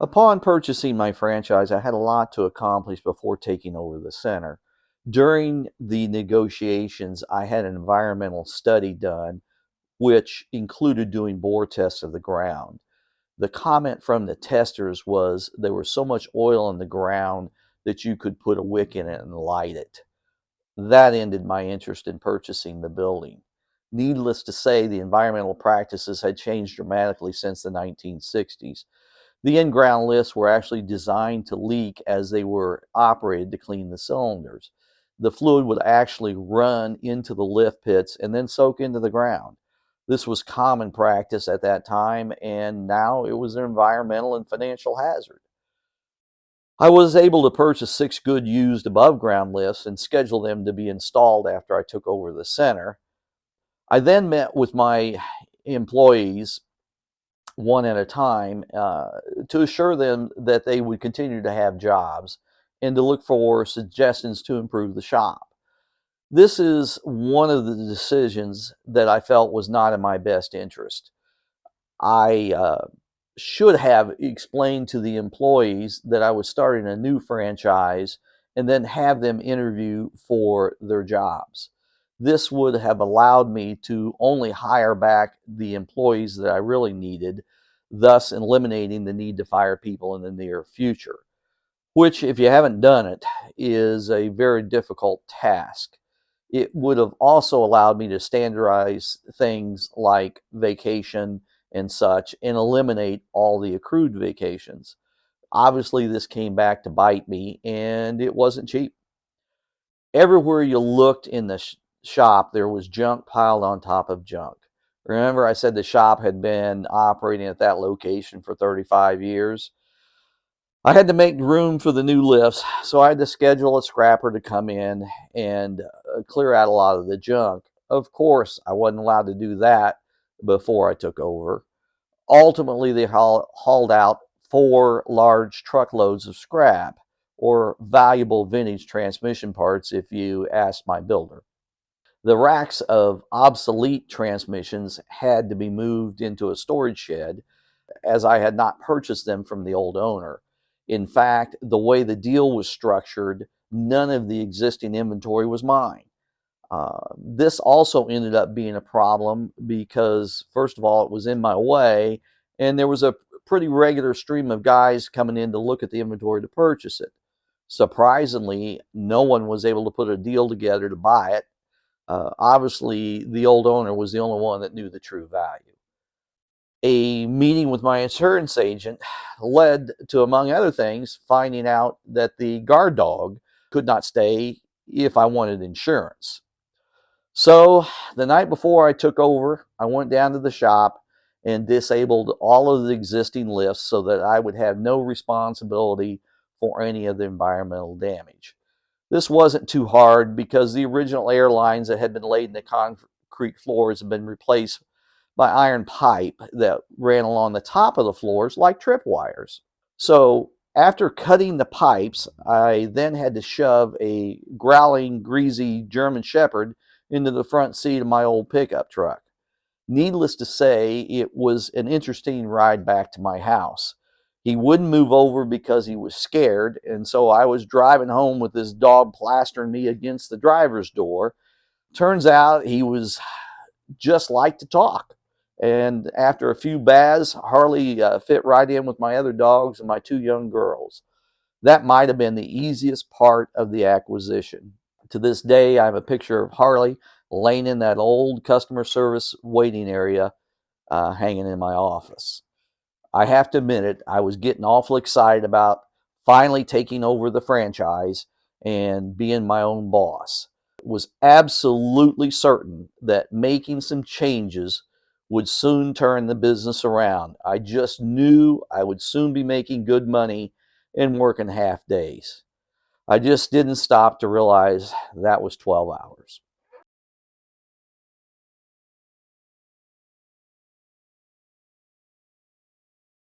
Upon purchasing my franchise, I had a lot to accomplish before taking over the center. During the negotiations, I had an environmental study done, which included doing bore tests of the ground. The comment from the testers was there was so much oil in the ground that you could put a wick in it and light it. That ended my interest in purchasing the building. Needless to say, the environmental practices had changed dramatically since the 1960s. The in-ground lifts were actually designed to leak as they were operated to clean the cylinders. The fluid would actually run into the lift pits and then soak into the ground. This was common practice at that time, and now it was an environmental and financial hazard. I was able to purchase 6 good used above ground lifts and schedule them to be installed after I took over the center. I then met with my employees one at a time to assure them that they would continue to have jobs and to look for suggestions to improve the shop. This is one of the decisions that I felt was not in my best interest. I should have explained to the employees that I was starting a new franchise and then have them interview for their jobs. This would have allowed me to only hire back the employees that I really needed, thus eliminating the need to fire people in the near future, which, if you haven't done it, is a very difficult task. It would have also allowed me to standardize things like vacation and such and eliminate all the accrued vacations. Obviously, this came back to bite me, and it wasn't cheap. Everywhere you looked in the shop, there was junk piled on top of junk. Remember, I said the shop had been operating at that location for 35 years. I had to make room for the new lifts, so I had to schedule a scrapper to come in and clear out a lot of the junk. Of course, I wasn't allowed to do that before I took over. Ultimately, they hauled out 4 large truckloads of scrap, or valuable vintage transmission parts if you ask my builder. The racks of obsolete transmissions had to be moved into a storage shed, as I had not purchased them from the old owner. In fact, the way the deal was structured, none of the existing inventory was mine. This also ended up being a problem because, first of all, it was in my way, and there was a pretty regular stream of guys coming in to look at the inventory to purchase it. Surprisingly, no one was able to put a deal together to buy it. Obviously, the old owner was the only one that knew the true value. A meeting with my insurance agent led to, among other things, finding out that the guard dog could not stay if I wanted insurance. So the night before I took over, I went down to the shop and disabled all of the existing lifts so that I would have no responsibility for any of the environmental damage. This wasn't too hard because the original air lines that had been laid in the concrete floors had been replaced by iron pipe that ran along the top of the floors like tripwires. So after cutting the pipes, I then had to shove a growling, greasy German Shepherd into the front seat of my old pickup truck. Needless to say, it was an interesting ride back to my house. He wouldn't move over because he was scared, and so I was driving home with this dog plastering me against the driver's door. Turns out he was just like to talk. And after a few baths, Harley fit right in with my other dogs and my 2 young girls. That might have been the easiest part of the acquisition. To this day, I have a picture of Harley laying in that old customer service waiting area hanging in my office. I have to admit it, I was getting awful excited about finally taking over the franchise and being my own boss. Was absolutely certain that making some changes would soon turn the business around. I just knew I would soon be making good money and working half days. I just didn't stop to realize that was 12 hours.